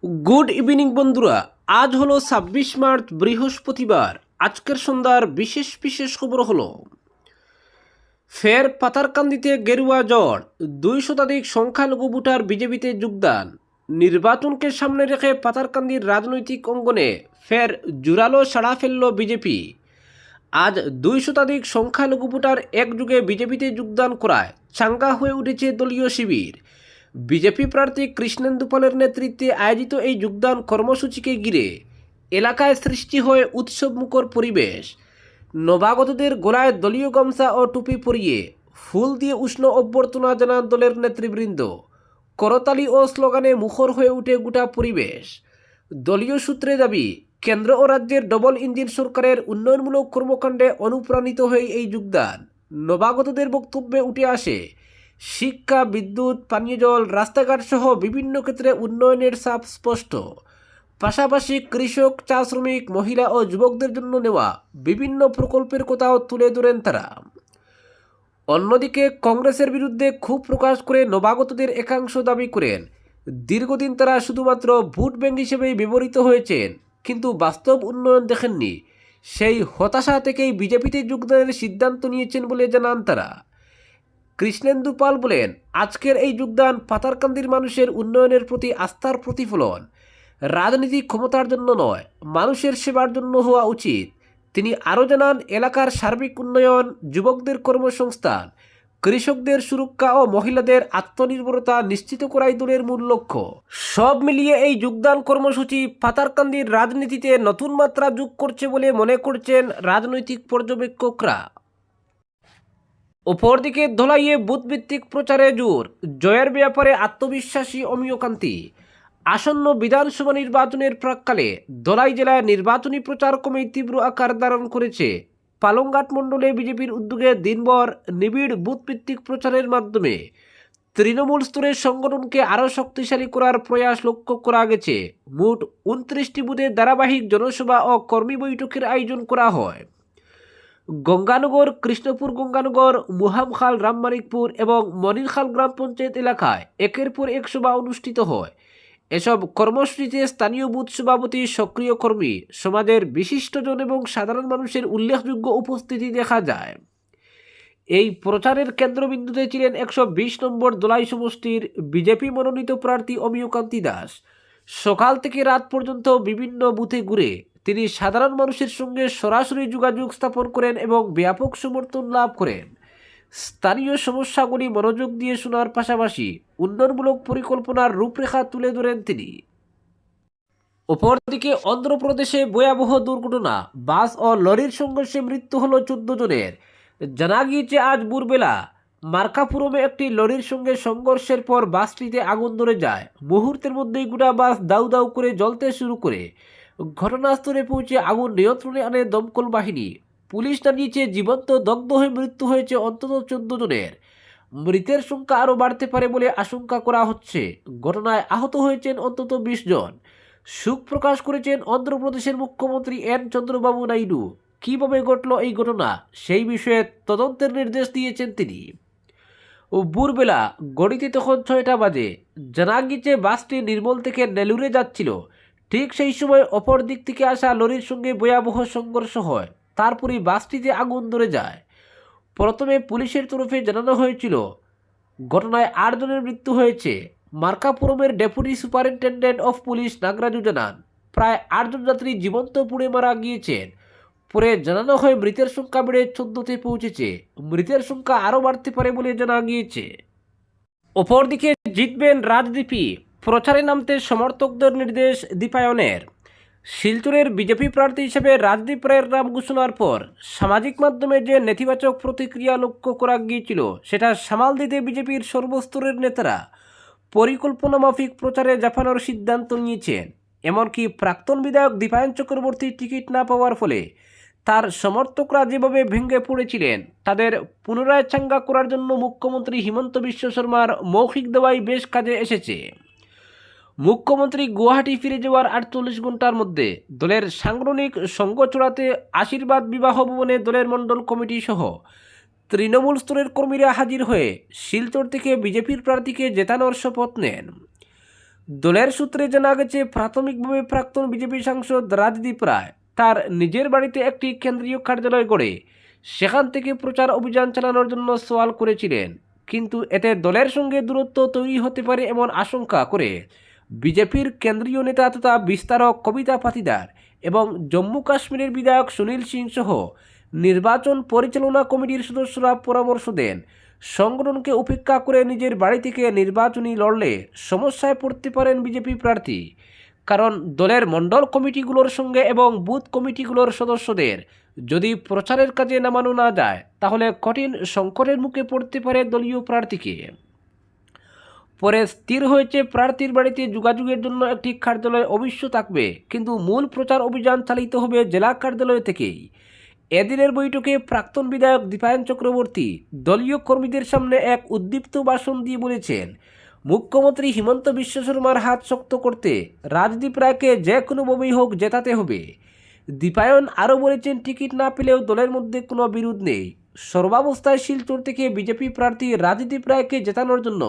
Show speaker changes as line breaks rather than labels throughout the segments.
Good evening বন্ধুরা, আজ হলো 26 মার্চ বৃহস্পতিবার। আজকের সন্ধ্যার বিশেষ বিশেষ খবর হলো ফের পাতারকান্দিতে গেরুয়া জ্বর, 2 শতাধিক সংখ্যালঘু ভোটার বিজেপিতে যোগদান। নির্বাচনকে সামনে রেখে পাতারকান্দির রাজনৈতিক অঙ্গনে ফের জোরালো সাড়া ফেলল বিজেপি। আজ 2 শতাধিক সংখ্যালঘু ভোটার একযোগে বিজেপিতে যোগদান করায় চাঙ্গা হয়ে উঠেছে দলীয় শিবির। বিজেপি প্রার্থী কৃষ্ণেন্দু পালের নেতৃত্বে আয়োজিত এই যোগদান কর্মসূচিকে ঘিরে এলাকায় সৃষ্টি হয় উৎসবমুখর পরিবেশ। নবাগতদের গলায় দলীয় গামছা ও টুপি পরিয়ে ফুল দিয়ে উষ্ণ অভ্যর্থনা জানান দলের নেতৃবৃন্দ। করতালি ও স্লোগানে মুখর হয়ে ওঠে গোটা পরিবেশ। দলীয় সূত্রে দাবি, কেন্দ্র ও রাজ্যের ডবল ইঞ্জিন সরকারের উন্নয়নমূলক কর্মকাণ্ডে অনুপ্রাণিত হয়ে এই যোগদান। নবাগতদের বক্তব্যে উঠে আসে শিক্ষা, বিদ্যুৎ, পানীয় জল, রাস্তাঘাট সহ বিভিন্ন ক্ষেত্রে উন্নয়নের ছাপ স্পষ্ট। পাশাপাশি কৃষক, চা শ্রমিক, মহিলা ও যুবকদের জন্য নেওয়া বিভিন্ন প্রকল্পের কথাও তুলে ধরেন তারা। অন্যদিকে কংগ্রেসের বিরুদ্ধে ক্ষোভ প্রকাশ করে নবাগতদের একাংশ দাবি করেন, দীর্ঘদিন তারা শুধুমাত্র ভোট ব্যাংক হিসেবেই ব্যবহৃত হয়েছেন, কিন্তু বাস্তব উন্নয়ন দেখেননি। সেই হতাশা থেকেই বিজেপিতে যোগদানের সিদ্ধান্ত নিয়েছেন বলে জানান তারা। কৃষ্ণেন্দু পাল বলেন, আজকের এই যোগদান পাতারকান্দির মানুষের উন্নয়নের প্রতি আস্থার প্রতিফলন। রাজনীতি ক্ষমতার জন্য নয়, মানুষের সেবার জন্য হওয়া উচিত। তিনি আরও জানান, এলাকার সার্বিক উন্নয়ন, যুবকদের কর্মসংস্থান, কৃষকদের সুরক্ষা ও মহিলাদের আত্মনির্ভরতা নিশ্চিত করাই দলের মূল লক্ষ্য। সব মিলিয়ে এই যোগদান কর্মসূচি পাতারকান্দির রাজনীতিতে নতুন মাত্রা যোগ করছে বলে মনে করছেন রাজনৈতিক পর্যবেক্ষকরা। অপরদিকে ধলাইয়ে বুথভিত্তিক প্রচারে জোর, জয়ের ব্যাপারে আত্মবিশ্বাসী অমিয়কান্তি। আসন্ন বিধানসভা নির্বাচনের প্রাক্কালে ধলাই জেলায় নির্বাচনী প্রচার কমে তীব্র আকার ধারণ করেছে। পালংঘাট মণ্ডলে বিজেপির উদ্যোগে দিনভর নিবিড় বুথভিত্তিক প্রচারের মাধ্যমে তৃণমূল স্তরের সংগঠনকে আরও শক্তিশালী করার প্রয়াস লক্ষ্য করা গেছে। মোট 29টি বুথে ধারাবাহিক জনসভা ও কর্মী বৈঠকের আয়োজন করা হয়। গঙ্গানগর, কৃষ্ণপুর গঙ্গানগর, মুহামখাল, রামমানিকপুর এবং মনিরখাল গ্রাম পঞ্চায়েত এলাকায় একের পর এক সভা অনুষ্ঠিত হয়। এসব কর্মসূচিতে স্থানীয় বুথ সভাপতি, সক্রিয় কর্মী, সমাজের বিশিষ্টজন এবং সাধারণ মানুষের উল্লেখযোগ্য উপস্থিতি দেখা যায়। এই প্রচারের কেন্দ্রবিন্দুতে ছিলেন 120 নম্বর দলাই সমষ্টির বিজেপি মনোনীত প্রার্থী অমিয়কান্তি দাস। সকাল থেকে রাত পর্যন্ত বিভিন্ন বুথে ঘুরে তিনি সাধারণ মানুষের সঙ্গে সরাসরি যোগাযোগ স্থাপন করেন এবং ব্যাপক সমর্থন লাভ করেন। স্থানীয় সমস্যাগুলি মনোযোগ দিয়ে শোনার পাশাপাশি উন্নয়নমূলক পরিকল্পনার রূপরেখা তুলে ধরেন তিনি। অপরদিকে অন্ধ্রপ্রদেশে ভয়াবহ দুর্ঘটনা, বাস ও লরির সংঘর্ষে মৃত্যু হলো 14 জনের। জানা গিয়েছে, আজ ভোরবেলা মার্কাপুরমে একটি লরির সঙ্গে সংঘর্ষের পর বাসটিতে আগুন ধরে যায়। মুহূর্তের মধ্যেই গোটা বাস দাউ দাউ করে জ্বলতে শুরু করে। ঘটনাস্থলে পৌঁছে আগুন নিয়ন্ত্রণে আনে দমকল বাহিনী। পুলিশ জানিয়েছে, জীবন্ত দগ্ধ হয়ে মৃত্যু হয়েছে অন্তত 14 জনের। মৃতের সংখ্যা আরও বাড়তে পারে বলে আশঙ্কা করা হচ্ছে। ঘটনায় আহত হয়েছেন অন্তত 20 জন। শোক প্রকাশ করেছেন অন্ধ্রপ্রদেশের মুখ্যমন্ত্রী এন চন্দ্রবাবু নাইডু। কীভাবে ঘটল এই ঘটনা, সেই বিষয়ে তদন্তের নির্দেশ দিয়েছেন তিনি। ভোরবেলা গড়িতে তখন 6টা বাজে। জানা গিয়েছে, বাসটি নির্মল থেকে নেলুরে যাচ্ছিল। ঠিক সেই সময় অপর দিক থেকে আসা লরির সঙ্গে ভয়াবহ সংঘর্ষ হয়। তারপরই বাসটিতে আগুন ধরে যায়। প্রথমে পুলিশের তরফে জানানো হয়েছিল ঘটনায় 8 জনের মৃত্যু হয়েছে। মার্কাপুরমের deputy superintendent of police Nagaraju জানান, প্রায় 8 জন যাত্রী জীবন্ত পুড়ে মারা গিয়েছেন। পরে জানানো হয় মৃতের সংখ্যা বেড়ে 14তে পৌঁছেছে। মৃতের সংখ্যা আরও বাড়তে পারে বলে জানা গিয়েছে। অপরদিকে জিতবেন রাজদীপী, প্রচারে নামতে সমর্থকদের নির্দেশ দীপায়নের। শিলচরের বিজেপি প্রার্থী হিসেবে রাজদীপ রায়ের নাম ঘোষণার পর সামাজিক মাধ্যমে যে নেতিবাচক প্রতিক্রিয়া লক্ষ্য করা গিয়েছিল, সেটা সামাল দিতে বিজেপির সর্বস্তরের নেতারা পরিকল্পনা মাফিক প্রচারে ঝাঁপানোর সিদ্ধান্ত নিয়েছেন। এমনকি প্রাক্তন বিধায়ক দীপায়ন চক্রবর্তী টিকিট না পাওয়ার ফলে তার সমর্থকরা যেভাবে ভেঙে পড়েছিলেন, তাদের পুনরায় চাঙ্গা করার জন্য মুখ্যমন্ত্রী হিমন্ত বিশ্ব শর্মার মৌখিক দেওয়াই বেশ কাজে এসেছে। মুখ্যমন্ত্রী গুয়াহাটি ফিরে যাওয়ার 48 ঘন্টার মধ্যে দলের সাংগঠনিক সঙ্গ চড়াতে আশীর্বাদ বিবাহ ভবনে দলের মণ্ডল কমিটি সহ তৃণমূল স্তরের কর্মীরা হাজির হয়ে শিলচর থেকে বিজেপির প্রার্থীকে জেতানোর শপথ নেন। দলের সূত্রে জানা গেছে, প্রাথমিকভাবে প্রাক্তন বিজেপি সাংসদ রাজদীপ রায় তার নিজের বাড়িতে একটি কেন্দ্রীয় কার্যালয় গড়ে সেখান থেকে প্রচার অভিযান চালানোর জন্য সওয়াল করেছিলেন, কিন্তু এতে দলের সঙ্গে দূরত্ব তৈরি হতে পারে এমন আশঙ্কা করে বিজেপির কেন্দ্রীয় নেতা তথা বিস্তারক কবিতা পাতিদার এবং জম্মু কাশ্মীরের বিধায়ক সুনীল সিং সহ নির্বাচন পরিচালনা কমিটির সদস্যরা পরামর্শ দেন সংগঠনকে উপেক্ষা করে নিজের বাড়ি থেকে নির্বাচনী লড়লে সমস্যায় পড়তে পারেন বিজেপি প্রার্থী, কারণ দলের মণ্ডল কমিটিগুলোর সঙ্গে এবং বুথ কমিটিগুলোর সদস্যদের যদি প্রচারের কাজে নামানো না যায় তাহলে কঠিন সংকটের মুখে পড়তে পারে দলীয় প্রার্থীকে। পরে স্থির হয়েছে, প্রার্থীর বাড়িতে যোগাযোগের জন্য একটি কার্যালয় অবশ্য থাকবে, কিন্তু মূল প্রচার অভিযান চালিত হবে জেলা কার্যালয় থেকেই। এদিনের বৈঠকে প্রাক্তন বিধায়ক দীপায়ন চক্রবর্তী দলীয় কর্মীদের সামনে এক উদ্দীপ্ত ভাষণ দিয়ে বলেছেন, মুখ্যমন্ত্রী হিমন্ত বিশ্ব শর্মার হাত শক্ত করতে রাজদীপ রায়কে যে কোনোভাবেই হোক জেতাতে হবে। দীপায়ন আরও বলেছেন, টিকিট না পেলেও দলের মধ্যে কোনো বিরোধ নেই। সর্বাবস্থায় শিলচর থেকে বিজেপি প্রার্থী রাজদীপ রায়কে জেতানোর জন্য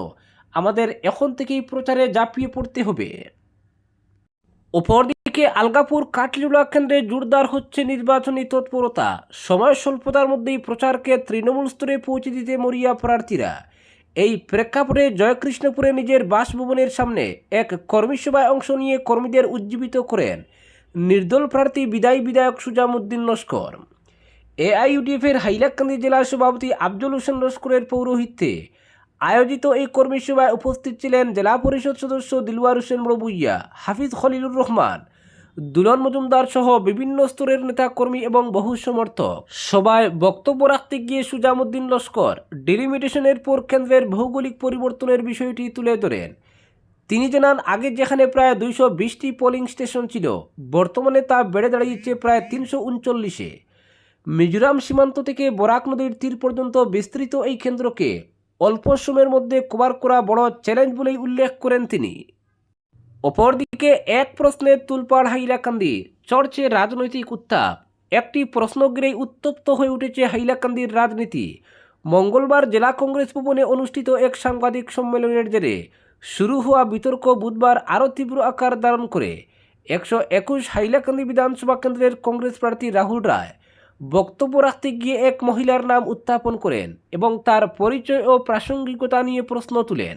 আমাদের এখন থেকেই প্রচারে ঝাঁপিয়ে পড়তে হবে। অপরদিকে আলগাপুর কাটলিউলা কেন্দ্রে জোরদার হচ্ছে নির্বাচনী তৎপরতা। সময় স্বল্পতার মধ্যেই প্রচারকে তৃণমূল স্তরে পৌঁছে দিতে মরিয়া প্রার্থীরা। এই প্রেক্ষাপটে জয়কৃষ্ণপুরে নিজের বাসভবনের সামনে এক কর্মী সভায় অংশ নিয়ে কর্মীদের উজ্জীবিত করেন নির্দল প্রার্থী বিদায়ী বিধায়ক সুজামউদ্দিন লস্কর। এআইইউডিএফের হাইলাকান্দি জেলা সভাপতি আফজল হোসেন লস্করের পৌরোহিত্যে আয়োজিত এই কর্মী সভায় উপস্থিত ছিলেন জেলা পরিষদ সদস্য দিলওয়ার হোসেন বড়ভূঁইয়া, হাফিজ খলিলুর রহমান, দুলন মজুমদার সহ বিভিন্ন স্তরের নেতাকর্মী এবং বহু সমর্থক। সভায় বক্তব্য রাখতে গিয়ে সুজামউদ্দিন লস্কর ডিলিমিটেশনের পর কেন্দ্রের ভৌগোলিক পরিবর্তনের বিষয়টি তুলে ধরেন। তিনি জানান, আগে যেখানে প্রায় 220টি পোলিং স্টেশন ছিল, বর্তমানে তা বেড়ে দাঁড়িয়েছে প্রায় 339-এ। মিজোরাম সীমান্ত থেকে বরাক নদীর তীর পর্যন্ত বিস্তৃত এই কেন্দ্রকে অল্প সময়ের মধ্যে কভার করা বড় চ্যালেঞ্জ বলেই উল্লেখ করেন তিনি। অপরদিকে এক প্রশ্নে তুলপাড় হাইলাকান্দি, চড়ছে রাজনৈতিক উত্তাপ। একটি প্রশ্ন ঘিরেই উত্তপ্ত হয়ে উঠেছে হাইলাকান্দির রাজনীতি। মঙ্গলবার জেলা কংগ্রেস ভবনে অনুষ্ঠিত এক সাংবাদিক সম্মেলনের জেরে শুরু হওয়া বিতর্ক বুধবার আরও তীব্র আকার ধারণ করে। 121 হাইলাকান্দি বিধানসভা কেন্দ্রের কংগ্রেস প্রার্থী রাহুল রায় বক্তব্য রাখতে গিয়ে এক মহিলার নাম উত্থাপন করেন এবং তার পরিচয় ও প্রাসঙ্গিকতা নিয়ে প্রশ্ন তুলেন।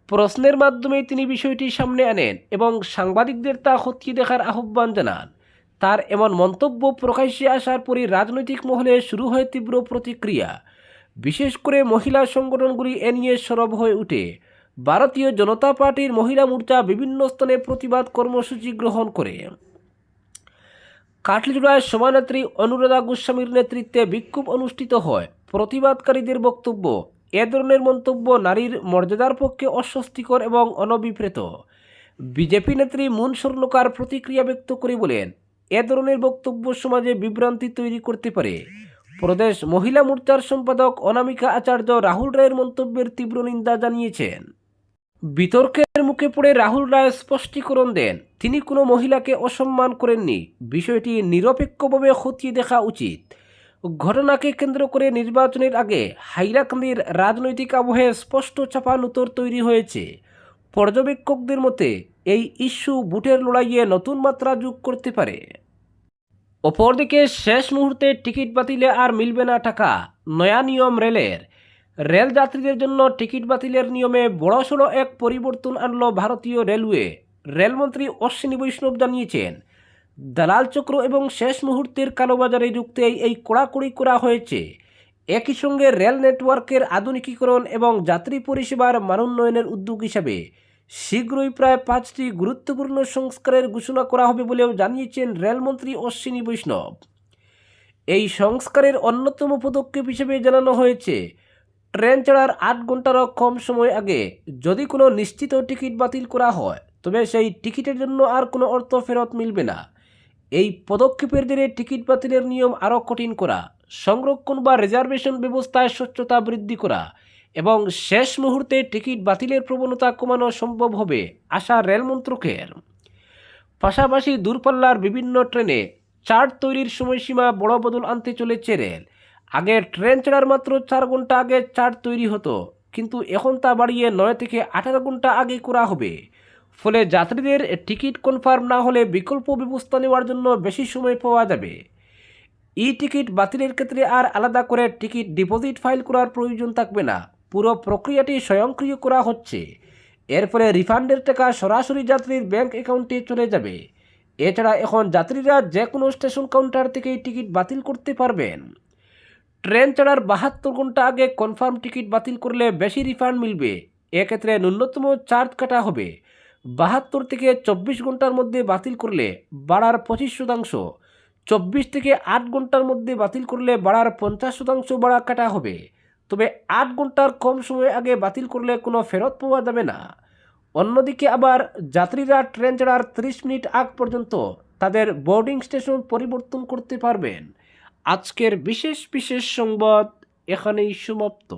প্রশ্নের মাধ্যমে তিনি বিষয়টি সামনে আনেন এবং সাংবাদিকদের তা খতিয়ে দেখার আহ্বান জানান। তার এমন মন্তব্য প্রকাশ্যে আসার পরই রাজনৈতিক মহলে শুরু হয় তীব্র প্রতিক্রিয়া। বিশেষ করে মহিলা সংগঠনগুলি এ নিয়ে সরব হয়ে ওঠে। ভারতীয় জনতা পার্টির মহিলা মোর্চা বিভিন্ন স্থানে প্রতিবাদ কর্মসূচি গ্রহণ করে। কাটলিজোড়ায় সভানেত্রী অনুরাধা গোস্বামীর নেতৃত্বে বিক্ষোভ অনুষ্ঠিত হয়। প্রতিবাদকারীদের বক্তব্য, এ ধরনের মন্তব্য নারীর মর্যাদার পক্ষে অস্বস্তিকর এবং অনভিপ্রেত। বিজেপি নেত্রী মুন স্বর্ণকার প্রতিক্রিয়া ব্যক্ত করে বলেন, এ ধরনের বক্তব্য সমাজে বিভ্রান্তি তৈরি করতে পারে। প্রদেশ মহিলা মোর্চার সম্পাদক অনামিকা আচার্য রাহুল রায়ের মন্তব্যের তীব্র নিন্দা জানিয়েছেন। বিতর্কের মুখে পড়ে রাহুল রায় স্পষ্টীকরণ দেন, তিনি কোনো মহিলাকে অসম্মান করেননি, বিষয়টি নিরপেক্ষভাবে খতিয়ে দেখা উচিত। ঘটনাকে কেন্দ্র করে নির্বাচনের আগে হাইলাকান্দির রাজনৈতিক আবহে স্পষ্ট চাপানুতর তৈরি হয়েছে। পর্যবেক্ষকদের মতে এই ইস্যু ভোটের লড়াইয়ে নতুন মাত্রা যোগ করতে পারে। অপরদিকে শেষ মুহূর্তে টিকিট বাতিলে আর মিলবে না টাকা, নয়া নিয়ম রেলের। রেল যাত্রীদের জন্য টিকিট বাতিলের নিয়মে বড়সড় এক পরিবর্তন আনল ভারতীয় রেলওয়ে। রেলমন্ত্রী অশ্বিনী বৈষ্ণব জানিয়েছেন, দালাল চক্র এবং শেষ মুহূর্তের কালোবাজারে রুখতে এই কড়াকড়ি করা হয়েছে। একই সঙ্গে রেল নেটওয়ার্কের আধুনিকীকরণ এবং যাত্রী পরিষেবার মানোন্নয়নের উদ্যোগ হিসাবে শীঘ্রই প্রায় 5টি গুরুত্বপূর্ণ সংস্কারের ঘোষণা করা হবে বলেও জানিয়েছেন রেলমন্ত্রী অশ্বিনী বৈষ্ণব। এই সংস্কারের অন্যতম পদক্ষেপ হিসেবে জানানো হয়েছে, ট্রেন ছাড়ার 8 ঘন্টারও কম সময় আগে যদি কোনো নিশ্চিত টিকিট বাতিল করা হয় তবে সেই টিকিটের জন্য আর কোনো অর্থ ফেরত মিলবে না। এই পদক্ষেপের জেরে টিকিট বাতিলের নিয়ম আরও কঠিন করা, সংরক্ষণ বা রিজার্ভেশন ব্যবস্থায় স্বচ্ছতা বৃদ্ধি করা এবং শেষ মুহূর্তে টিকিট বাতিলের প্রবণতা কমানো সম্ভব হবে আশা রেল মন্ত্রকের। পাশাপাশি দূরপাল্লার বিভিন্ন ট্রেনে চার্ট তৈরির সময়সীমা বড় বদল আনতে চলেছে রেল। আগে ট্রেন ছাড়ার মাত্র 4 ঘন্টা আগে চার্ট তৈরি হতো, কিন্তু এখন তা বাড়িয়ে 9 থেকে 18 ঘন্টা আগে করা হবে। ফলে যাত্রীদের টিকিট কনফার্ম না হলে বিকল্প ব্যবস্থা নেওয়ার জন্য বেশি সময় পাওয়া যাবে। ই টিকিট বাতিলের ক্ষেত্রে আর আলাদা করে টিকিট ডিপোজিট ফাইল করার প্রয়োজন থাকবে না, পুরো প্রক্রিয়াটি স্বয়ংক্রিয় করা হচ্ছে। এর ফলে রিফান্ডের টাকা সরাসরি যাত্রীর ব্যাংক অ্যাকাউন্টে চলে যাবে। এছাড়া এখন যাত্রীরা যে কোনো স্টেশন কাউন্টার থেকেই টিকিট বাতিল করতে পারবেন। ট্রেন ছাড়ার 72 ঘন্টা আগে কনফার্ম টিকিট বাতিল করলে বেশি রিফান্ড মিলবে। এক্ষেত্রে ন্যূনতম চার্জ কাটা হবে। 72 থেকে 24 ঘন্টার মধ্যে বাতিল করলে ভাড়ার 25%, 24 থেকে 8 ঘন্টার মধ্যে বাতিল করলে ভাড়ার 50% ভাড়া কাটা হবে। তবে 8 ঘন্টার কম সময় আগে বাতিল করলে কোনো ফেরত পাওয়া যাবে না। অন্যদিকে আবার যাত্রীরা ট্রেন ছাড়ার 30 মিনিট আগ পর্যন্ত তাদের বোর্ডিং স্টেশন পরিবর্তন করতে পারবেন। আজকের বিশেষ বিশেষ সংবাদ এখানেই সমাপ্ত।